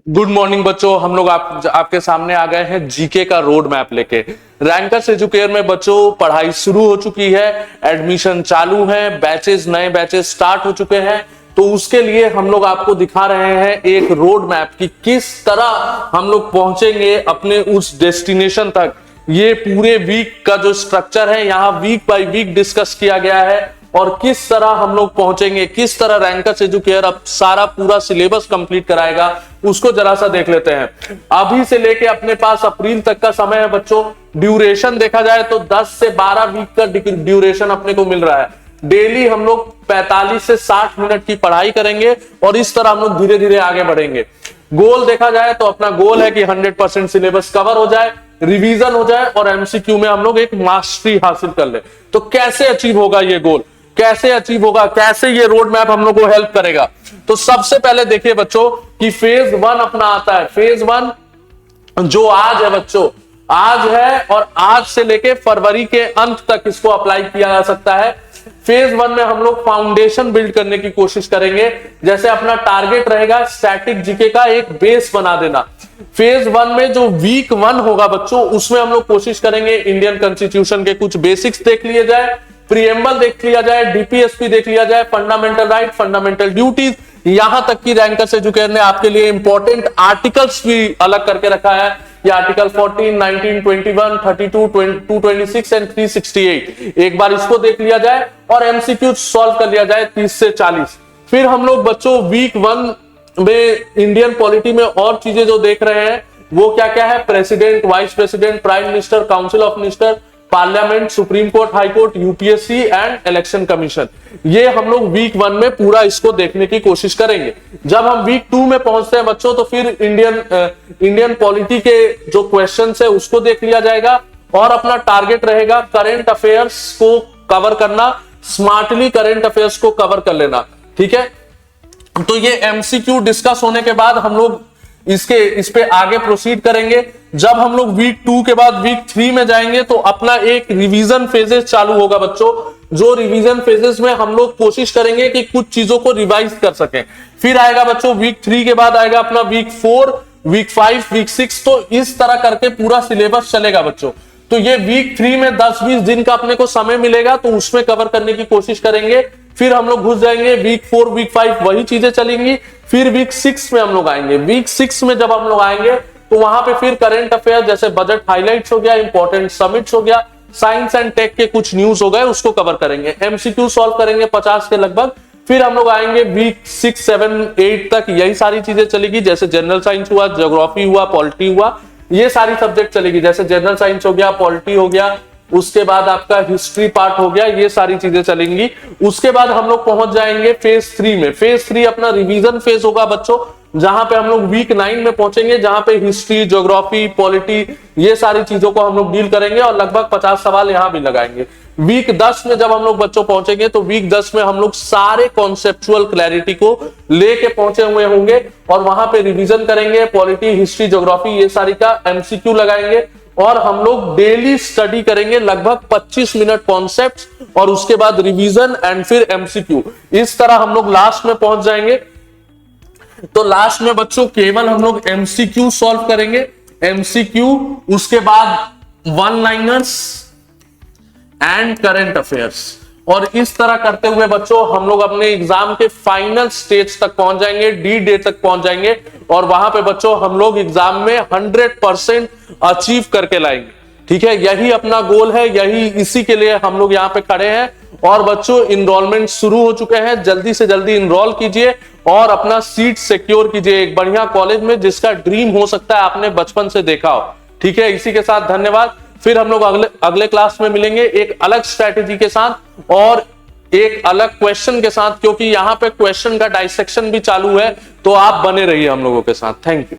Good morning बच्चों, हम लोग आपके सामने आ गए हैं जीके का रोड मैप लेके। रैंकर्स एजुकेयर में बच्चों पढ़ाई शुरू हो चुकी है, एडमिशन चालू है, नए बैचेस स्टार्ट हो चुके हैं। तो उसके लिए हम लोग आपको दिखा रहे हैं एक रोड मैप कि किस तरह हम लोग पहुंचेंगे अपने उस डेस्टिनेशन तक। ये पूरे वीक का जो स्ट्रक्चर है यहाँ वीक बाय वीक डिस्कस किया गया है और किस तरह हम लोग पहुंचेंगे, किस तरह रैंकर्स एजुकेयर अब सारा पूरा सिलेबस कंप्लीट कराएगा, उसको जरा सा देख लेते हैं। अभी से लेके अपने पास अप्रैल तक का समय है बच्चों। ड्यूरेशन देखा जाए तो 10 से 12 वीक का ड्यूरेशन अपने को मिल रहा है। डेली हम लोग 45 से 60 मिनट की पढ़ाई करेंगे और इस तरह हम लोग धीरे धीरे आगे बढ़ेंगे। गोल देखा जाए तो अपना गोल है कि 100% सिलेबस कवर हो जाए, रिवीजन हो जाए और एमसीक्यू में हम लोग एक मास्टरी हासिल कर ले। तो कैसे अचीव होगा ये गोल, कैसे अचीव होगा, कैसे ये रोड मैप हम लोग को हेल्प करेगा? तो सबसे पहले देखिए बच्चों कि फेज 1 अपना आता है। फेज 1 जो आज है बच्चों, आज है और आज से लेके फरवरी के अंत तक इसको अप्लाई किया जा सकता है। फेज 1 में हम लोग फाउंडेशन बिल्ड करने की कोशिश करेंगे। जैसे अपना टारगेट रहेगा स्टैटिक जीके का एक बेस बना देना। फेज 1 में जो वीक 1 होगा बच्चों, उसमें हम लोग कोशिश करेंगे इंडियन कॉन्स्टिट्यूशन के कुछ बेसिक्स देख लिए जाए, प्रीएम्बल देख लिया जाए, डीपीएसपी देख लिया जाए, फंडामेंटल राइट, फंडामेंटल ड्यूटीज, यहां तक कि रैंकर्स एजुकेयर ने आपके लिए इंपॉर्टेंट आर्टिकल्स भी अलग करके रखा है। ये आर्टिकल 14, 19, 21, 32, 226 एंड 368। एक बार इसको देख लिया जाए और एमसीक्यू सॉल्व कर लिया जाए 30 से 40। फिर हम लोग बच्चों वीक 1 में इंडियन पॉलिटी में और चीजें जो देख रहे हैं वो क्या क्या है? President, vice president, prime minister, council of minister, parliament, supreme court, high court, UPSC and election commission. ये हम लोग वीक 1 में पूरा इसको देखने की कोशिश करेंगे। जब हम वीक 2 में पहुंचते हैं बच्चों तो फिर इंडियन पॉलिटी के जो क्वेश्चंस है उसको देख लिया जाएगा और अपना टारगेट रहेगा करंट अफेयर्स को कवर करना, स्मार्टली करंट अफेयर्स को कवर कर लेना। ठीक है, तो ये एमसीक्यू डिस्कस होने के बाद हम लोग इस पे आगे प्रोसीड करेंगे। जब हम लोग वीक 2 के बाद वीक 3 में जाएंगे तो अपना एक रिवीजन फेजेस चालू होगा बच्चों। जो रिवीजन फेजेस में हम लोग कोशिश करेंगे कि कुछ चीजों को रिवाइज कर सकें। फिर आएगा बच्चों वीक 3 के बाद आएगा अपना वीक 4, वीक 5, वीक 6। तो इस तरह करके पूरा सिलेबस चलेगा बच्चों। तो ये वीक 3 में 10-20 दिन का अपने को समय मिलेगा तो उसमें कवर करने की कोशिश करेंगे। फिर हम लोग घुस जाएंगे वीक 4, वीक 5 वही चीजें चलेंगी। फिर वीक 6 में हम लोग आएंगे। वीक 6 में जब हम लोग आएंगे तो वहां पे फिर करंट अफेयर जैसे बजट हाइलाइट्स हो गया, इंपॉर्टेंट समिट्स हो गया, साइंस एंड टेक के कुछ न्यूज हो गए, उसको कवर करेंगे। एमसीक्यू सॉल्व करेंगे 50 के लगभग। फिर हम लोग आएंगे वीक 6, 7, 8 तक यही सारी चीजें चलेगी। जैसे जनरल साइंस हुआ, ज्योग्राफी हुआ, पॉलिटी हुआ, ये सारी सब्जेक्ट चलेगी। जैसे जनरल साइंस हो गया, पॉलिटी हो गया, उसके बाद आपका हिस्ट्री पार्ट हो गया, ये सारी चीजें चलेंगी। उसके बाद हम लोग पहुंच जाएंगे फेज 3 में। फेज 3 अपना रिवीजन फेज होगा बच्चों, जहां पे हम लोग वीक 9 में पहुंचेंगे, जहां पे हिस्ट्री, ज्योग्राफी, पॉलिटी, ये सारी चीजों को हम लोग डील करेंगे और लगभग 50 सवाल यहां भी लगाएंगे। वीक 10 में जब हम लोग बच्चों पहुंचेंगे तो वीक 10 में हम लोग सारे कॉन्सेप्चुअल क्लैरिटी को लेके पहुंचे हुए होंगे और वहां पे रिवीजन करेंगे। पॉलिटी, हिस्ट्री, ज्योग्राफी, ये सारी का एमसीक्यू लगाएंगे और हम लोग डेली स्टडी करेंगे लगभग 25 मिनट कॉन्सेप्ट्स और उसके बाद रिवीजन एंड फिर एमसीक्यू। इस तरह हम लोग लास्ट में पहुंच जाएंगे। तो लास्ट में बच्चों केवल हम लोग एमसीक्यू सॉल्व करेंगे। एमसीक्यू, उसके बाद one liners and current affairs. और इस तरह करते हुए बच्चों हम लोग अपने एग्जाम के फाइनल स्टेज तक पहुंच जाएंगे, डी डे तक पहुंच जाएंगे और वहां पे बच्चों हम लोग एग्जाम में 100% अचीव करके लाएंगे। ठीक है, यही अपना गोल है, यही इसी के लिए हम लोग यहाँ पे खड़े हैं। और बच्चों इनरोलमेंट शुरू हो चुके हैं, जल्दी से जल्दी इनरोल कीजिए और अपना सीट सिक्योर कीजिए एक बढ़िया कॉलेज में जिसका ड्रीम हो सकता है आपने बचपन से देखा हो। ठीक है, इसी के साथ धन्यवाद। फिर हम लोग अगले क्लास में मिलेंगे एक अलग स्ट्रैटेजी के साथ और एक अलग क्वेश्चन के साथ, क्योंकि यहाँ पे क्वेश्चन का डाइसेक्शन भी चालू है। तो आप बने रहिए हम लोगों के साथ। Thank you.